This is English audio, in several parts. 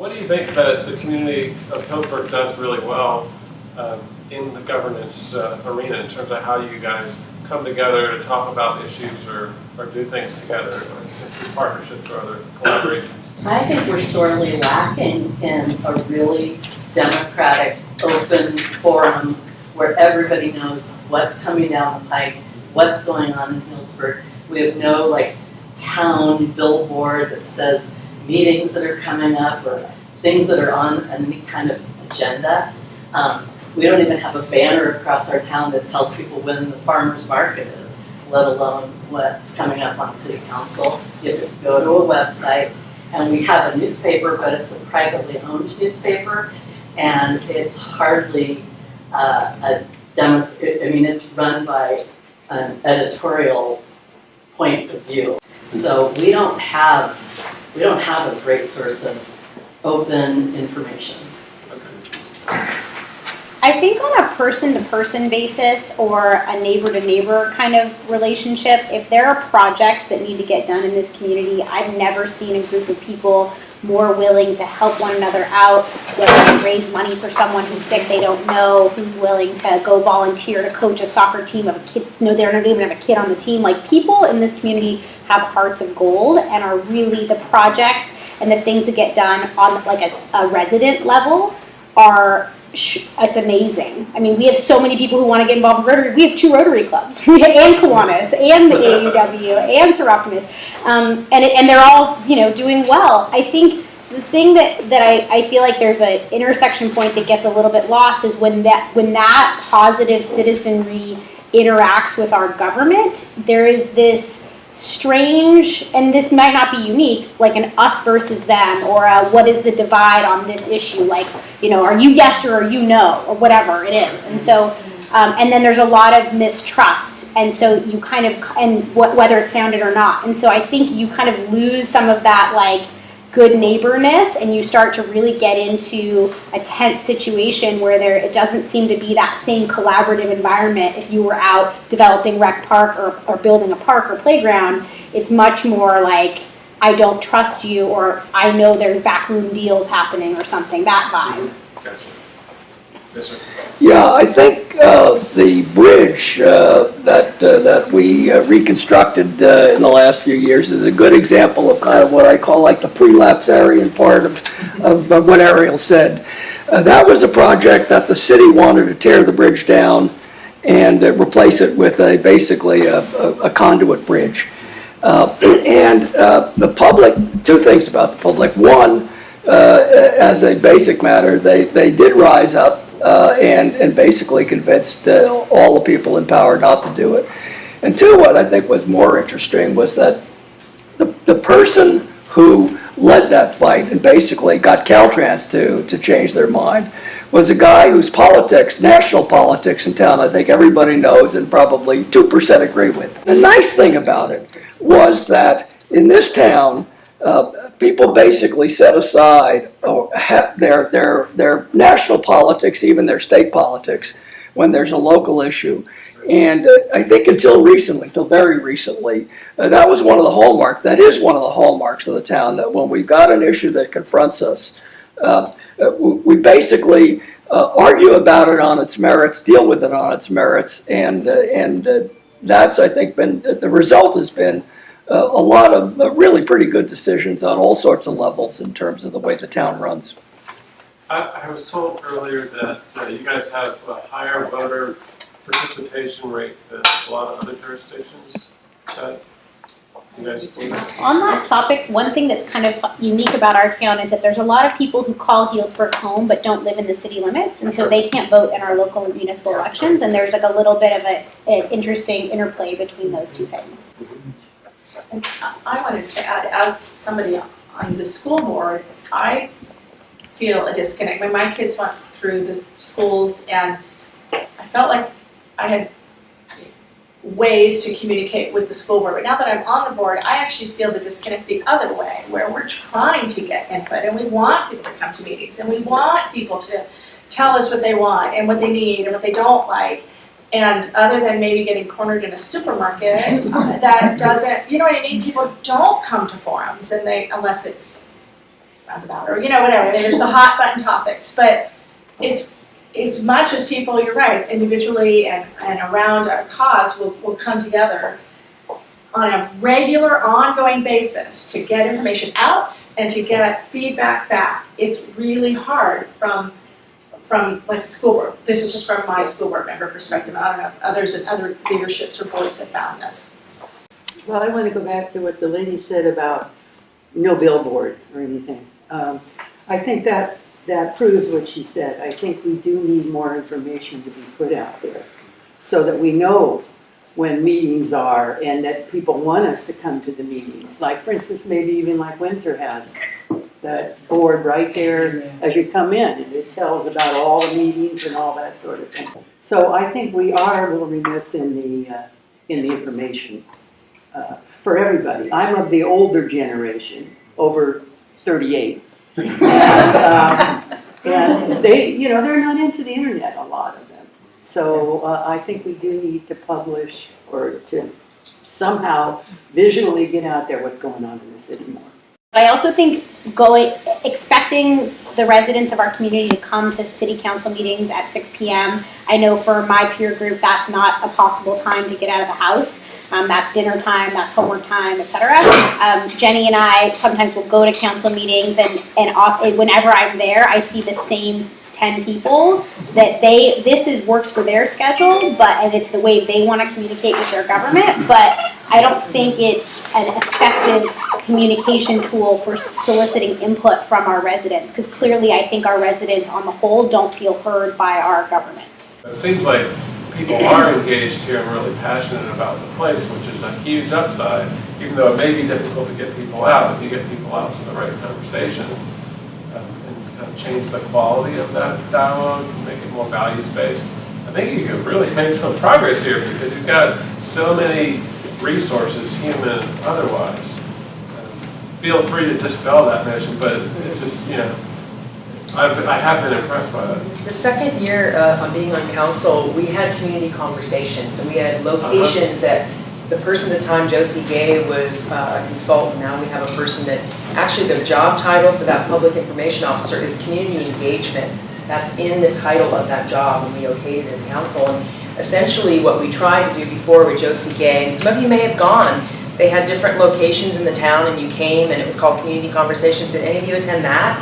What do you think that the community of Healdsburg does really well in the governance arena in terms of how you guys come together to talk about issues or do things together through partnerships or other collaborations? I think we're sorely lacking in a really democratic, open forum where everybody knows what's coming down the pike, what's going on in Healdsburg. We have no town billboard that says meetings that are coming up or things that are on any kind of agenda. We don't even have a banner across our town that tells people when the farmer's market is, let alone what's coming up on city council. You have to go to a website, and we have a newspaper, but it's a privately owned newspaper, and it's hardly it's run by an editorial point of view. So we don't have a great source of open information. I think on a person-to-person basis or a neighbor-to-neighbor kind of relationship, if there are projects that need to get done in this community, I've never seen a group of people more willing to help one another out, whether to raise money for someone who's sick they don't know, who's willing to go volunteer to coach a soccer team of a kid, no, they don't even have a kid on the team. Like, people in this community have hearts of gold and are really the projects and the things that get done on a resident level are, it's amazing. I mean, we have so many people who want to get involved in Rotary. We have 2 Rotary clubs, and Kiwanis, and the AUW, and Seroptimus, and they're all, doing well. I think the thing that I feel like there's an intersection point that gets a little bit lost is when that positive citizenry interacts with our government, there is this strange, and this might not be unique, like an us versus them, or what is the divide on this issue, are you yes or are you no, or whatever it is. And so and then there's a lot of mistrust, and so you kind of, whether it's founded or not, and so I think you kind of lose some of that good neighborness, and you start to really get into a tense situation where it doesn't seem to be that same collaborative environment. If you were out developing rec park or building a park or playground, it's much more like, I don't trust you, or I know there's backroom deals happening or something, that vibe. Gotcha. Yes, sir. Yeah, I think the bridge that we reconstructed in the last few years is a good example of kind of what I call the prelapsarian part of what Ariel said. That was a project that the city wanted to tear the bridge down and replace it with basically a conduit bridge. And the public, 2 things about the public. One, as a basic matter, they did rise up and basically convinced all the people in power not to do it. And 2, what I think was more interesting was that the person who led that fight and basically got Caltrans to change their mind was a guy whose politics, national politics in town, I think everybody knows and probably 2% agree with. The nice thing about it was that in this town, people basically set aside their national politics, even their state politics, when there's a local issue. And I think until very recently, that was one of the hallmarks. That is one of the hallmarks of the town, that when we've got an issue that confronts us, we basically argue about it on its merits, deal with it on its merits, and that's, I think, been the result has been a lot of really pretty good decisions on all sorts of levels in terms of the way the town runs. I was told earlier that you guys have a higher voter participation rate than a lot of other jurisdictions. You guys On that topic, one thing that's kind of unique about our town is that there's a lot of people who call Healdsburg home but don't live in the city limits, and so they can't vote in our local municipal elections, and there's a little bit of an interesting interplay between those 2 things. And I wanted to add, as somebody on the school board, I feel a disconnect. When my kids went through the schools, and I felt like I had ways to communicate with the school board. But now that I'm on the board, I actually feel the disconnect the other way, where we're trying to get input, and we want people to come to meetings, and we want people to tell us what they want and what they need and what they don't like. And other than maybe getting cornered in a supermarket, that doesn't, you know what I mean? People don't come to forums, and unless it's roundabout, or, whatever. I mean, there's the hot button topics, but it's much as people, you're right, individually and around a cause will come together on a regular, ongoing basis to get information out and to get feedback back. It's really hard from like school board. This is just from my school board member perspective. I don't know if others and other leaderships or boards have found this. Well, I want to go back to what the lady said about no billboard or anything. I think that proves what she said. I think we do need more information to be put out there so that we know when meetings are and that people want us to come to the meetings. Like, for instance, maybe even like Windsor has that board right there as you come in, and it tells about all the meetings and all that sort of thing. So I think we are a little remiss in the information for everybody. I'm of the older generation, over 38. And they, they're not into the internet, a lot of them. So I think we do need to publish or to somehow visually get out there what's going on in the city more. I also think expecting the residents of our community to come to city council meetings at 6 p.m. I know for my peer group, that's not a possible time to get out of the house. That's dinner time, that's homework time, etc. Jenny and I sometimes will go to council meetings, and whenever I'm there, I see the same 10 people that works for their schedule, and it's the way they want to communicate with their government. But I don't think it's an effective communication tool for soliciting input from our residents, because clearly I think our residents on the whole don't feel heard by our government. It seems like people are engaged here and really passionate about the place, which is a huge upside, even though it may be difficult to get people out. If you get people out to the right conversation and kind of change the quality of that dialogue, make it more values-based, I think you can really make some progress here because you've got so many resources, human and otherwise. Feel free to dispel that notion, but it's just, I have been impressed by that. The second year of being on council, we had community conversations. So we had locations that the person at the time, Josie Gay, was a consultant. Now we have a person that actually their job title for that public information officer is community engagement. That's in the title of that job when we okayed it as council. And essentially what we tried to do before with Josie Gay, and some of you may have gone, they had different locations in the town and you came and it was called Community Conversations. Did any of you attend that?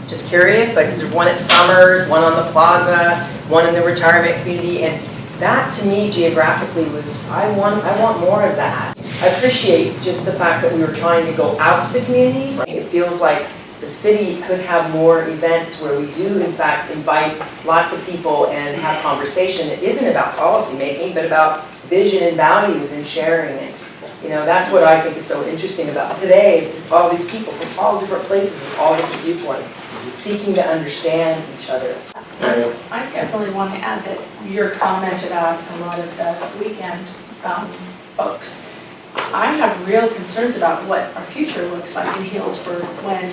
Just curious, like there's one at Summers, one on the plaza, one in the retirement community, and that to me geographically was, I want more of that. I appreciate just the fact that we were trying to go out to the communities. It feels like the city could have more events where we do in fact invite lots of people and have conversation that isn't about policy making, but about vision and values and sharing it. That's what I think is so interesting about today, is just all these people from all different places and all different viewpoints, seeking to understand each other. I definitely want to add that your comment about a lot of the weekend folks, I have real concerns about what our future looks like in Healdsburg when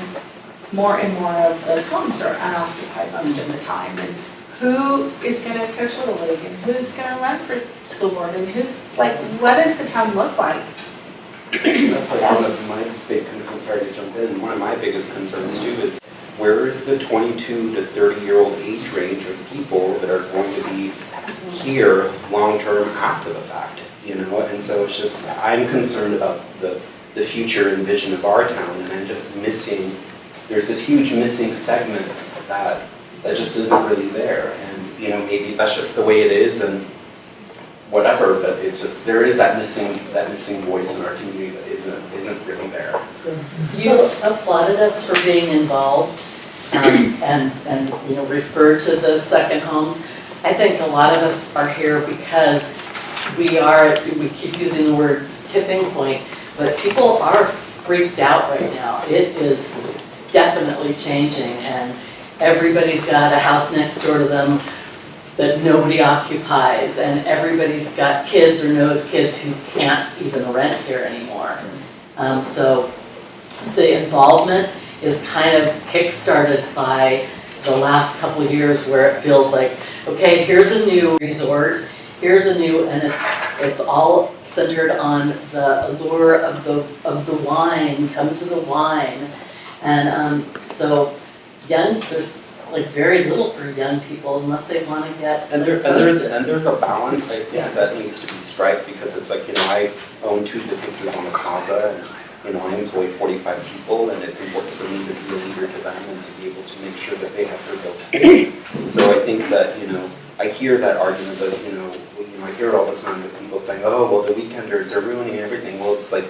more and more of those homes are unoccupied most of the time. And who is going to coach Little League, and who's going to run for school board, and what does the town look like? That's one of my big concerns, sorry to jump in, one of my biggest concerns too is where is the 22 to 30-year-old age range of people that are going to be here long-term after the fact, And so it's just, I'm concerned about the future and vision of our town, and I'm just missing, there's this huge missing segment that just isn't really there, and maybe that's just the way it is and whatever, but it's just there is that missing voice in our community that isn't really there. You applauded us for being involved and referred to the second homes. I think a lot of us are here because we keep using the word tipping point, but people are freaked out right now. It is definitely changing, and everybody's got a house next door to them that nobody occupies, and everybody's got kids or knows kids who can't even rent here anymore. So the involvement is kind of kick-started by the last couple of years, where it feels like, okay, here's a new resort, and it's all centered on the allure of the wine, come to the wine. And so there's like very little for young people unless they want to get There's a balance, I think, that needs to be striked, because it's like, I own 2 businesses on the plaza, and, I employ 45 people, and it's important for me to be a leader to them and to be able to make sure that they have their bill paid. So I think that, I hear that argument that, I hear it all the time with people saying, oh, well, the weekenders are ruining everything. Well, it's like,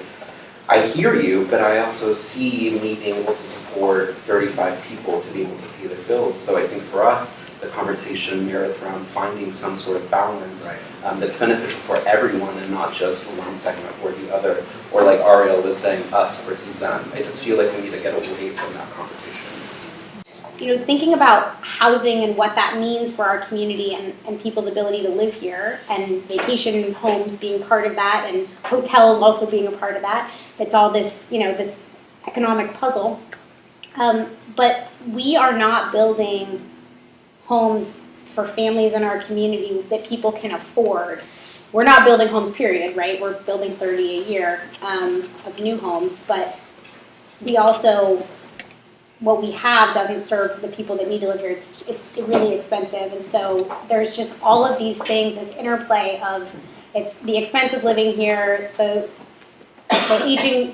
I hear you, but I also see me being able to support 35 people to be able to pay their bills. So I think for us, the conversation merits around finding some sort of balance that's beneficial for everyone and not just for one segment or the other. Or like Ariel was saying, us versus them. I just feel like we need to get away from that conversation. Thinking about housing and what that means for our community and people's ability to live here, and vacation homes being part of that, and hotels also being a part of that. It's all this, this economic puzzle. But we are not building homes for families in our community that people can afford. We're not building homes, period, right? We're building 30 a year of new homes, but we also, what we have doesn't serve the people that need to live here. It's really expensive, and so there's just all of these things, this interplay of the expense of living here, the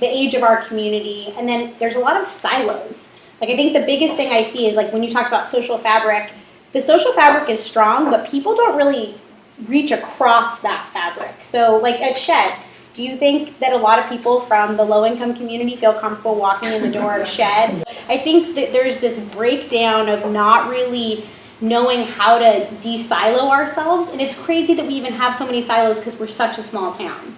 age of our community, and then there's a lot of silos. Like, I think the biggest thing I see is, like, when you talk about social fabric, the social fabric is strong, but people don't really reach across that fabric. So, like, at Shed, do you think that a lot of people from the low-income community feel comfortable walking in the door of Shed? I think that there's this breakdown of not really knowing how to de-silo ourselves, and it's crazy that we even have so many silos because we're such a small town.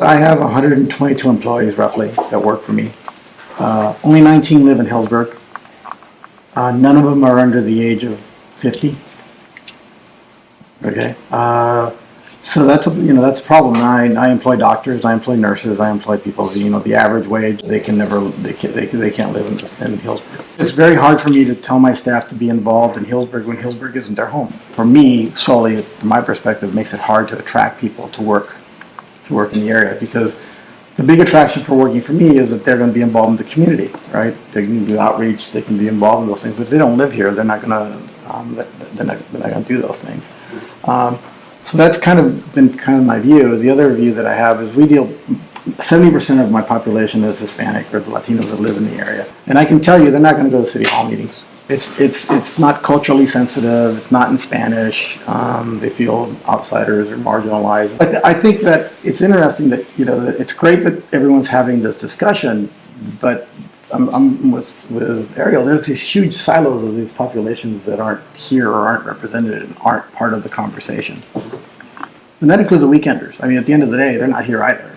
I have 122 employees roughly that work for me. Only 19 live in Healdsburg. None of them are under the age of 50. Okay. So that's a problem. I employ doctors, I employ nurses, I employ people. The average wage they can't live in Healdsburg. It's very hard for me to tell my staff to be involved in Healdsburg when Healdsburg isn't their home. For me, solely from my perspective, it makes it hard to attract people to work in the area, because the big attraction for working for me is that they're going to be involved in the community, right? They can do outreach, they can be involved in those things. But if they don't live here, they're not going to do those things. So that's been my view. The other view that I have is 70% of my population is Hispanic or the Latinos that live in the area, and I can tell you they're not going to go to city hall meetings. It's not culturally sensitive. It's not in Spanish. They feel outsiders or marginalized. I think that it's interesting that that it's great that everyone's having this discussion, but I'm with Ariel. There's these huge silos of these populations that aren't here or aren't represented and aren't part of the conversation. And that includes the weekenders. I mean, at the end of the day, they're not here either.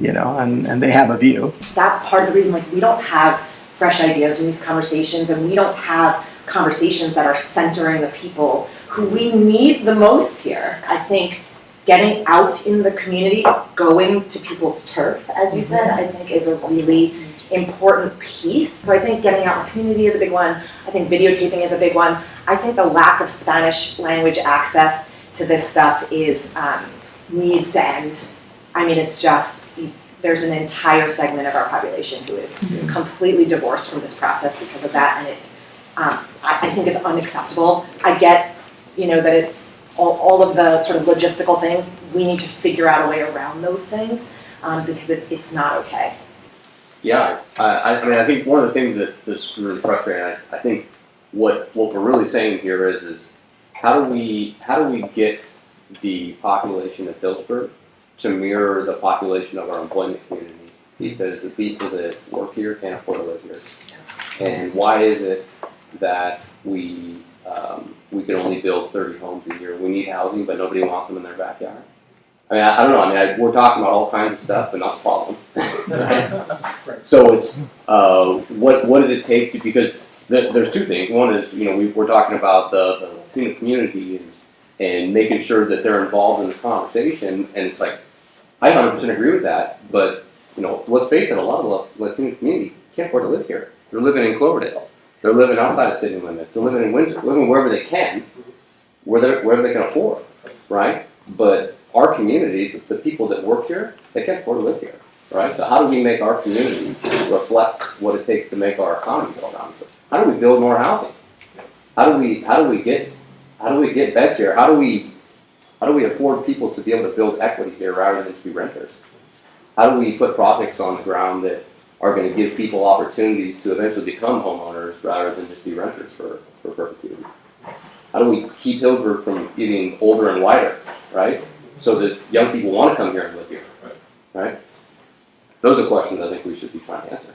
And they have a view. That's part of the reason, we don't have fresh ideas in these conversations, and we don't have conversations that are centering the people who we need the most here. I think getting out in the community, going to people's turf, as you said, I think is a really important piece. So I think getting out in the community is a big one. I think videotaping is a big one. I think the lack of Spanish language access to this stuff needs to end. I mean, it's just, there's an entire segment of our population who is completely divorced from this process because of that, and it's, I think it's unacceptable. I get, that all of the sort of logistical things, we need to figure out a way around those things because it's not okay. Yeah, I think one of the things that's really frustrating, I think what we're really saying here is how do we get the population of Healdsburg to mirror the population of our employment community, because the people that work here can't afford to live here. And why is it that we can only build 30 homes a year? We need housing, but nobody wants them in their backyard. I don't know. We're talking about all kinds of stuff, but not the problem. Right? So it's what does it take to, because there's two things. One is we're talking about the Latino community and making sure that they're involved in the conversation, and it's like, I 100% agree with that, but let's face it, a lot of the Latino community can't afford to live here. They're living in Cloverdale. They're living outside of city limits. They're living in Windsor. Living wherever they can, wherever they can afford, right? But our community, the people that work here, they can't afford to live here. right? So how do we make our community reflect what it takes to make our economy go around? How do we build more housing? How do we get beds here? How do we afford people to be able to build equity here rather than just be renters? How do we put projects on the ground that are going to give people opportunities to eventually become homeowners rather than just be renters for perpetuity? How do we keep Healdsburg from getting older and whiter, right? So that young people want to come here and live here, right? Those are questions I think we should be trying to answer.